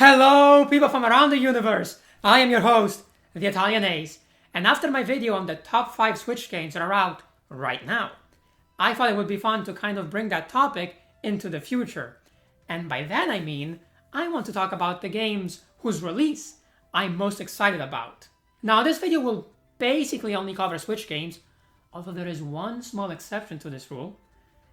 Hello, people from around the universe! I am your host, the Italian Ace, and after my video on the top 5 Switch games that are out right now, I thought it would be fun to kind of bring that topic into the future. And by that I mean, I want to talk about the games whose release I'm most excited about. Now, this video will basically only cover Switch games, although there is one small exception to this rule,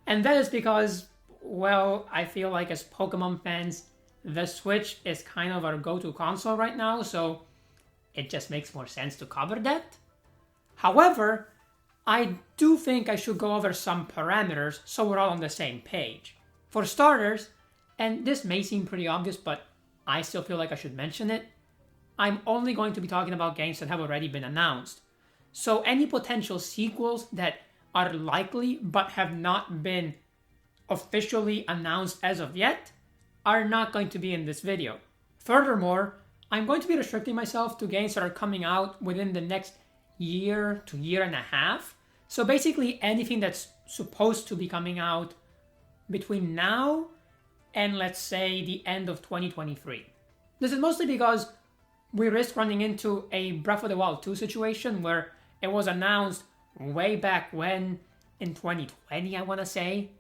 and that is because, well, I feel like as Pokemon fans, the Switch is kind of our go-to console right now, so it just makes more sense to cover that. However, I do think I should go over some parameters so we're all on the same page. For starters, and this may seem pretty obvious, but I still feel like I should mention it, I'm only going to be talking about games that have already been announced. So any potential sequels that are likely but have not been officially announced as of yet are not going to be in this video. Furthermore, I'm going to be restricting myself to games that are coming out within the next year to year and a half. So basically anything that's supposed to be coming out between now and let's say the end of 2023. This is mostly because we risk running into a Breath of the Wild 2 situation where it was announced way back when, in 2020 I want to say,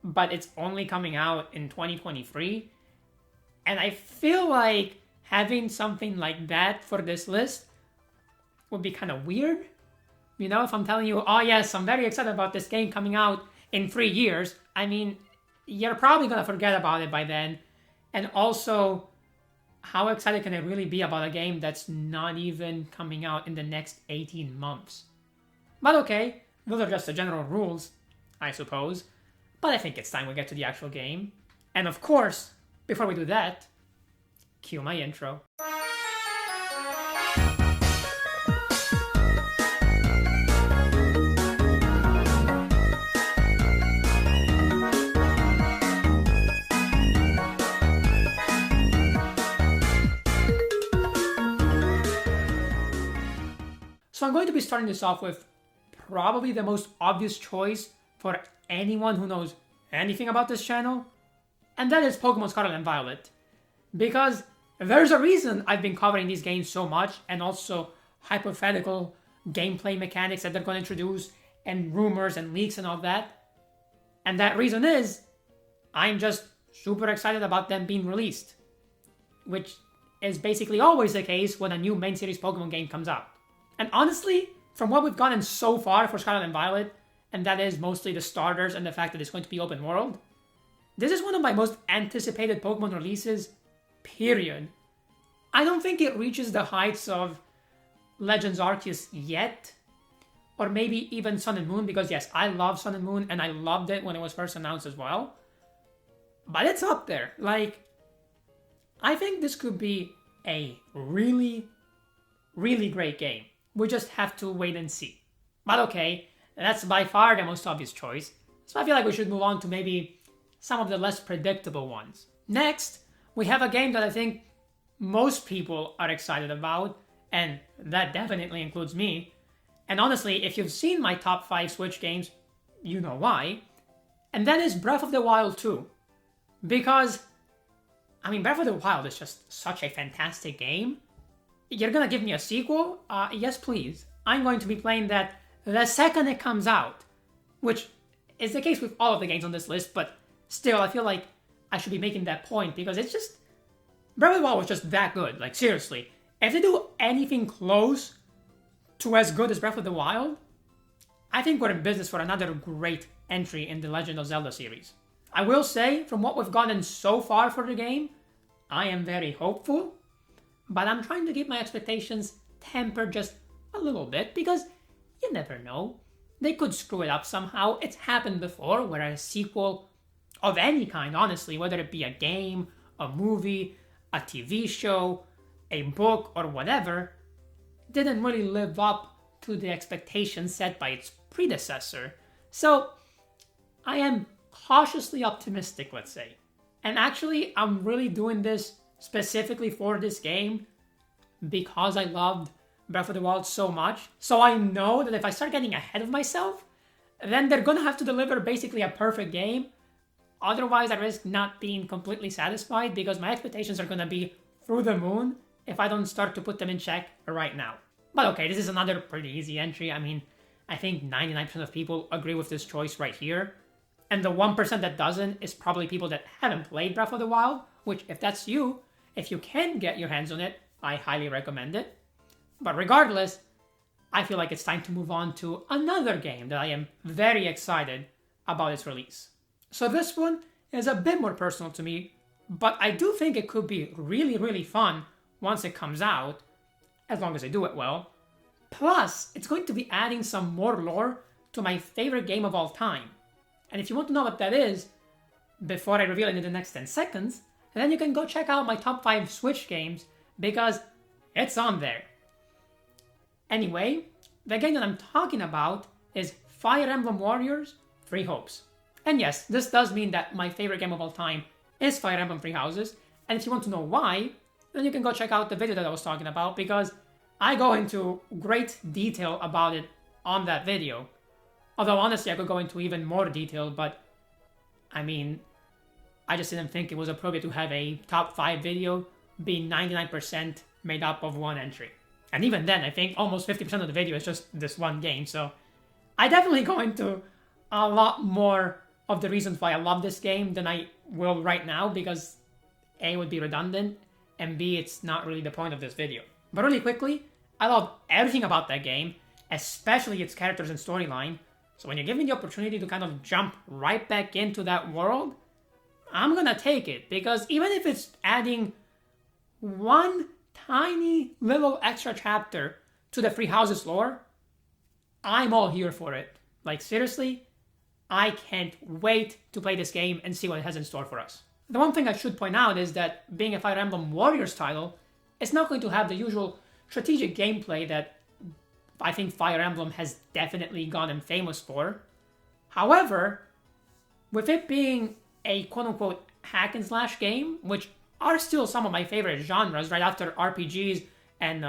but it's only coming out in 2023. And I feel like having something like that for this list would be kind of weird. You know, if I'm telling you, oh yes, I'm very excited about this game coming out in 3 years, I mean, you're probably going to forget about it by then. And also, how excited can I really be about a game that's not even coming out in the next 18 months? But okay, those are just the general rules, I suppose. But I think it's time we get to the actual game. And of course, before we do that, cue my intro. So I'm going to be starting this off with probably the most obvious choice for anyone who knows anything about this channel, and that is Pokemon Scarlet and Violet. Because there's a reason I've been covering these games so much, and also hypothetical gameplay mechanics that they're going to introduce, and rumors and leaks and all that. And that reason is, I'm just super excited about them being released. Which is basically always the case when a new main series Pokemon game comes out. And honestly, from what we've gotten so far for Scarlet and Violet, and that is mostly the starters and the fact that it's going to be open world, this is one of my most anticipated Pokemon releases, period. I don't think it reaches the heights of Legends Arceus yet, or maybe even Sun and Moon, because yes, I love Sun and Moon, and I loved it when it was first announced as well. But it's up there. Like, I think this could be a really, really great game. We just have to wait and see. But okay, that's by far the most obvious choice, so I feel like we should move on to maybe some of the less predictable ones. Next, we have a game that I think most people are excited about, and that definitely includes me. And honestly, if you've seen my top 5 Switch games, you know why. And that is Breath of the Wild 2. Because, I mean, Breath of the Wild is just such a fantastic game. You're gonna give me a sequel? Yes please. I'm going to be playing that the second it comes out, which is the case with all of the games on this list, but still, I feel like I should be making that point because it's just... Breath of the Wild was just that good, like seriously. If they do anything close to as good as Breath of the Wild, I think we're in business for another great entry in the Legend of Zelda series. I will say, from what we've gotten so far for the game, I am very hopeful, but I'm trying to keep my expectations tempered just a little bit because you never know. They could screw it up somehow. It's happened before where a sequel of any kind, honestly, whether it be a game, a movie, a TV show, a book, or whatever, didn't really live up to the expectations set by its predecessor. So, I am cautiously optimistic, let's say. And actually, I'm really doing this specifically for this game because I loved Breath of the Wild so much. So I know that if I start getting ahead of myself, then they're gonna have to deliver basically a perfect game otherwise I risk not being completely satisfied because my expectations are gonna be through the moon if I don't start to put them in check right now. But okay, this is another pretty easy entry. I mean, I think 99% of people agree with this choice right here. And the 1% that doesn't is probably people that haven't played Breath of the Wild, which if that's you, if you can get your hands on it, I highly recommend it. But regardless, I feel like it's time to move on to another game that I am very excited about its release. So this one is a bit more personal to me, but I do think it could be really, really fun once it comes out, as long as I do it well. Plus, it's going to be adding some more lore to my favorite game of all time. And if you want to know what that is, before I reveal it in the next 10 seconds, then you can go check out my top 5 Switch games, because it's on there. Anyway, the game that I'm talking about is Fire Emblem Warriors 3 Hopes. And yes, this does mean that my favorite game of all time is Fire Emblem Three Houses, and if you want to know why, then you can go check out the video that I was talking about, because I go into great detail about it on that video. Although honestly, I could go into even more detail, but I mean, I just didn't think it was appropriate to have a top 5 video be 99% made up of one entry. And even then, I think almost 50% of the video is just this one game, so I definitely go into a lot more of the reasons why I love this game than I will right now, because A, it would be redundant, and B, it's not really the point of this video. But really quickly, I love everything about that game, especially its characters and storyline. So when you give me the opportunity to kind of jump right back into that world, I'm gonna take it, because even if it's adding one tiny little extra chapter to the Three Houses lore, I'm all here for it. Like seriously, I can't wait to play this game and see what it has in store for us. The one thing I should point out is that being a Fire Emblem Warriors title, it's not going to have the usual strategic gameplay that I think Fire Emblem has definitely gotten famous for. However, with it being a quote-unquote hack and slash game, which are still some of my favorite genres right after RPGs and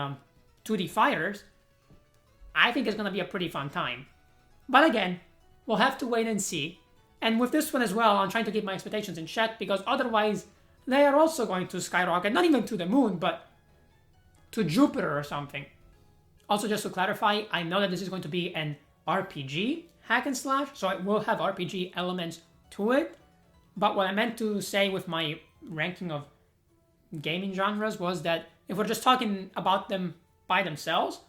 2D fighters, I think it's going to be a pretty fun time. But again, we'll have to wait and see. And with this one as well, I'm trying to keep my expectations in check, because otherwise they are also going to skyrocket, not even to the moon, but to Jupiter or something. Also, just to clarify, I know that this is going to be an RPG hack and slash, so it will have RPG elements to it. But what I meant to say with my ranking of gaming genres was that if we're just talking about them by themselves,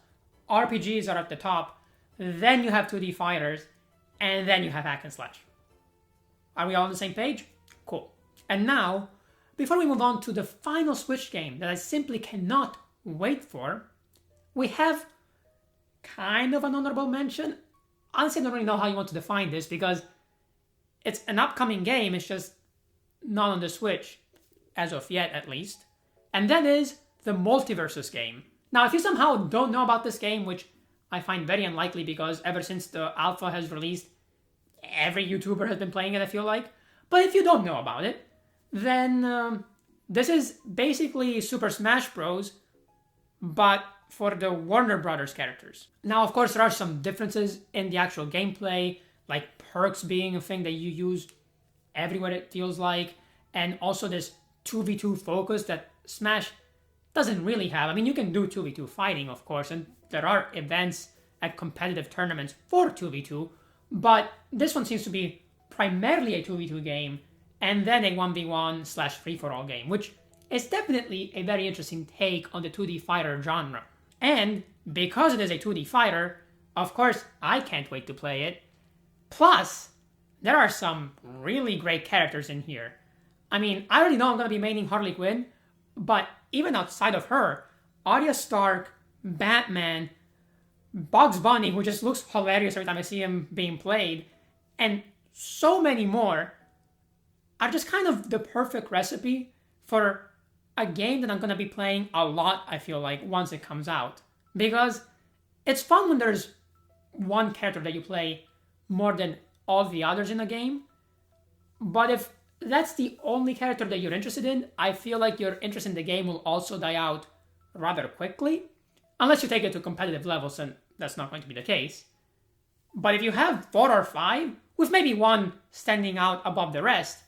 RPGs are at the top, then you have 2D fighters, and then you have hack and slash. Are we all on the same page? Cool. And now, before we move on to the final Switch game that I simply cannot wait for, we have kind of an honorable mention. Honestly, I don't really know how you want to define this, because it's an upcoming game, it's just not on the Switch, as of yet at least. And that is the Multiversus game. Now, if you somehow don't know about this game, which I find very unlikely because ever since the alpha has released, every YouTuber has been playing it, I feel like. But if you don't know about it, then this is basically Super Smash Bros., but for the Warner Brothers characters. Now, of course, there are some differences in the actual gameplay, like perks being a thing that you use everywhere it feels like, and also this 2v2 focus that Smash doesn't really have. I mean, you can do 2v2 fighting, of course, and there are events at competitive tournaments for 2v2, but this one seems to be primarily a 2v2 game, and then a 1v1 slash free-for-all game, which is definitely a very interesting take on the 2D fighter genre. And because it is a 2D fighter, of course, I can't wait to play it. Plus, there are some really great characters in here. I mean, I already know I'm going to be maining Harley Quinn, but even outside of her, Arya Stark, Batman, Bugs Bunny, who just looks hilarious every time I see him being played, and so many more are just kind of the perfect recipe for a game that I'm going to be playing a lot, I feel like, once it comes out. Because it's fun when there's one character that you play more than all the others in a game. But if that's the only character that you're interested in, I feel like your interest in the game will also die out rather quickly. Unless you take it to competitive levels, and that's not going to be the case. But if you have 4 or 5, with maybe one standing out above the rest,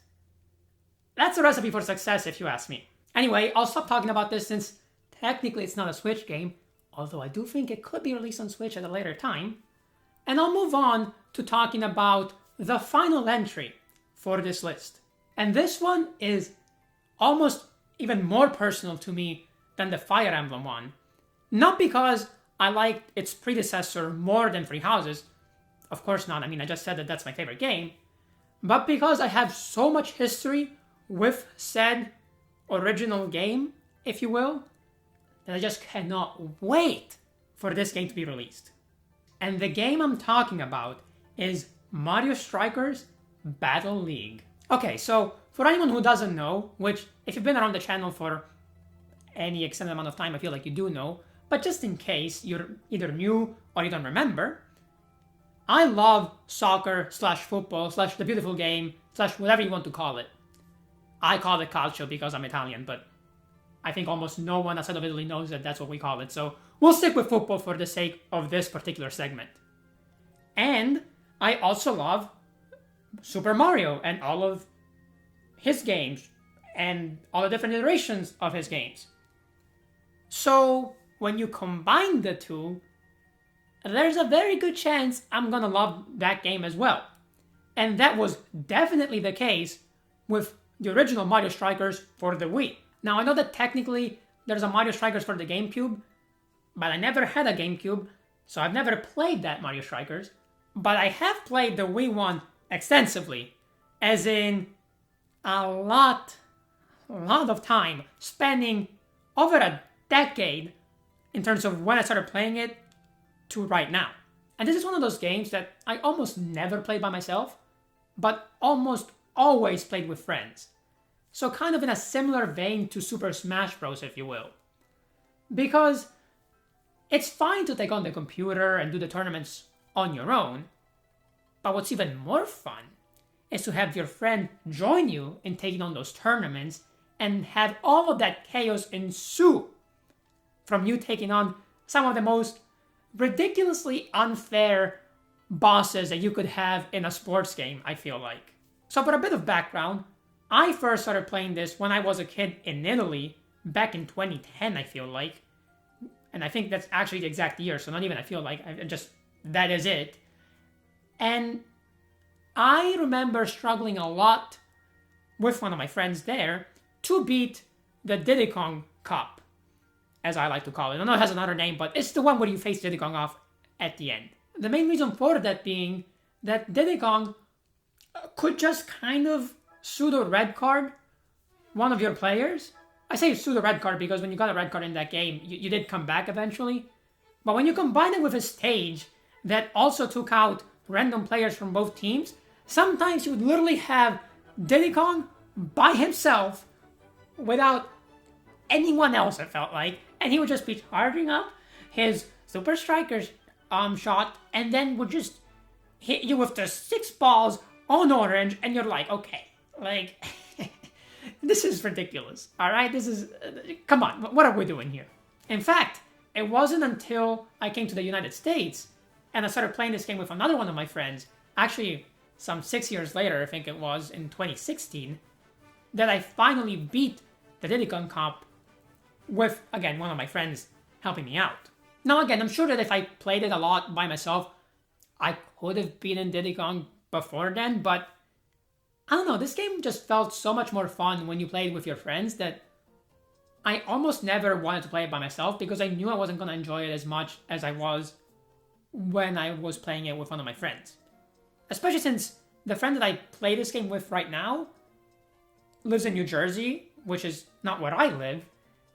That's a recipe for success if you ask me. Anyway, I'll stop talking about this since technically it's not a Switch game, although I do think it could be released on Switch at a later time. And I'll move on to talking about the final entry for this list. And this one is almost even more personal to me than the Fire Emblem one. Not because I liked its predecessor more than Three Houses, of course not, I mean I just said that that's my favorite game, but because I have so much history with said original game, if you will, that I just cannot wait for this game to be released. And the game I'm talking about is Mario Strikers Battle League. Okay, so for anyone who doesn't know, which if you've been around the channel for any extended amount of time, I feel like you do know, but just in case you're either new or you don't remember, I love soccer slash football slash the beautiful game slash whatever you want to call it. I call it calcio because I'm Italian, but I think almost no one outside of Italy knows that that's what we call it, so we'll stick with football for the sake of this particular segment. And I also love Super Mario and all of his games and all the different iterations of his games. So when you combine the two, there's a very good chance I'm gonna love that game as well. And that was definitely the case with the original Mario Strikers for the Wii. Now I know that technically there's a Mario Strikers for the GameCube, but I never had a GameCube, so I've never played that Mario Strikers. But I have played the Wii one extensively, as in a lot of time, spanning over a decade in terms of when I started playing it to right now. And this is one of those games that I almost never played by myself, but almost always played with friends. So kind of in a similar vein to Super Smash Bros, if you will. Because it's fine to take on the computer and do the tournaments on your own, but what's even more fun is to have your friend join you in taking on those tournaments and have all of that chaos ensue from you taking on some of the most ridiculously unfair bosses that you could have in a sports game, I feel like. So for a bit of background, I first started playing this when I was a kid in Italy, back in 2010, I feel like. And I think that's actually the exact year, so not even I feel like, that is it. And I remember struggling a lot with one of my friends there to beat the Diddy Kong Cup, as I like to call it. I know it has another name, but it's the one where you face Diddy Kong off at the end. The main reason for that being that Diddy Kong could just kind of pseudo red card one of your players. I say pseudo red card because when you got a red card in that game, you did come back eventually. But when you combine it with a stage that also took out random players from both teams, sometimes you would literally have Diddy Kong by himself without anyone else, it felt like, and he would just be charging up his Super Strikers shot and then would just hit you with the 6 balls on orange, and you're like, okay, like, this is ridiculous, alright? This is, come on, what are we doing here? In fact, it wasn't until I came to the United States and I started playing this game with another one of my friends, actually some 6 years later, I think it was, in 2016, that I finally beat the Diddy Kong Cup with, again, one of my friends helping me out. Now again, I'm sure that if I played it a lot by myself, I could have beaten Diddy Kong before then, but I don't know, this game just felt so much more fun when you played with your friends that I almost never wanted to play it by myself because I knew I wasn't going to enjoy it as much as I was when I was playing it with one of my friends. Especially since the friend that I play this game with right now lives in New Jersey, which is not where I live,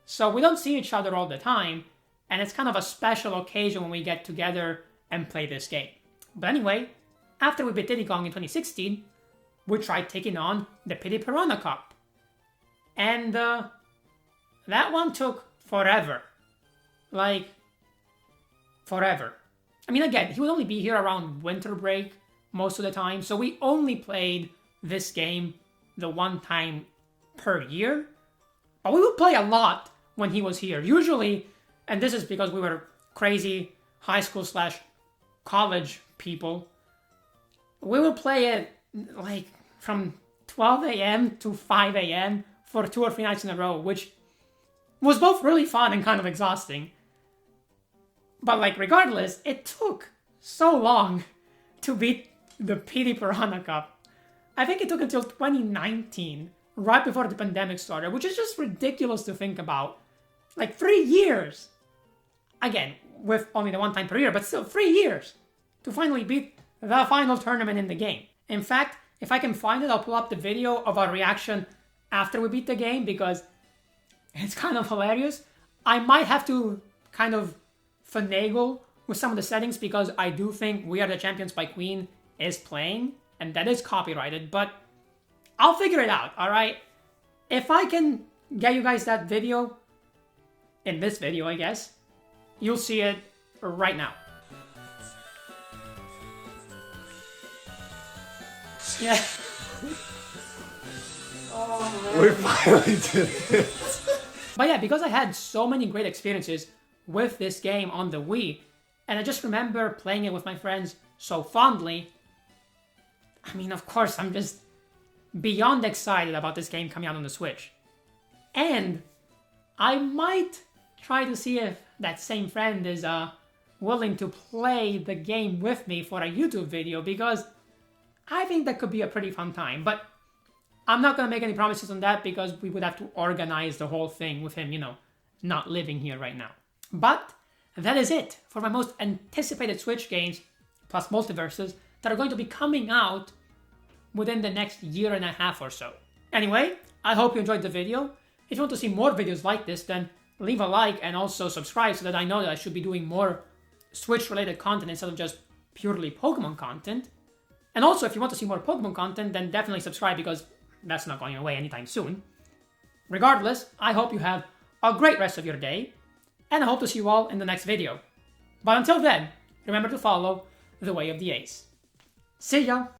so we don't see each other all the time, and it's kind of a special occasion when we get together and play this game. But anyway, after we beat Diddy Kong in 2016, we tried taking on the Pity Piranha Cup. And that one took forever. Like, forever. I mean, again, he would only be here around winter break most of the time, so we only played this game the one time per year. But we would play a lot when he was here. Usually, and this is because we were crazy high school / college people, we would play it like from 12 a.m. to 5 a.m. for 2 or 3 nights in a row, which was both really fun and kind of exhausting. But like, regardless, it took so long to beat the PD Piranha Cup. I think it took until 2019, right before the pandemic started, which is just ridiculous to think about. Like 3 years! Again, with only the one time per year, but still 3 years to finally beat the final tournament in the game. In fact, if I can find it, I'll pull up the video of our reaction after we beat the game because it's kind of hilarious. I might have to kind of finagle with some of the settings because I do think We Are the Champions by Queen is playing, and that is copyrighted, but I'll figure it out, alright? If I can get you guys that video, in this video I guess, you'll see it right now. Yeah. We finally did it. But yeah, because I had so many great experiences with this game on the Wii, and I just remember playing it with my friends so fondly, I mean, of course, I'm just beyond excited about this game coming out on the Switch. And I might try to see if that same friend is willing to play the game with me for a YouTube video, because I think that could be a pretty fun time. But I'm not going to make any promises on that because we would have to organize the whole thing with him, you know, not living here right now. But that is it for my most anticipated Switch games, plus Multiverses, that are going to be coming out within the next year and a half or so. Anyway, I hope you enjoyed the video. If you want to see more videos like this, then leave a like and also subscribe so that I know that I should be doing more Switch-related content instead of just purely Pokemon content. And also, if you want to see more Pokemon content, then definitely subscribe because that's not going away anytime soon. Regardless, I hope you have a great rest of your day, and I hope to see you all in the next video. But until then, remember to follow the way of the Ace. See ya!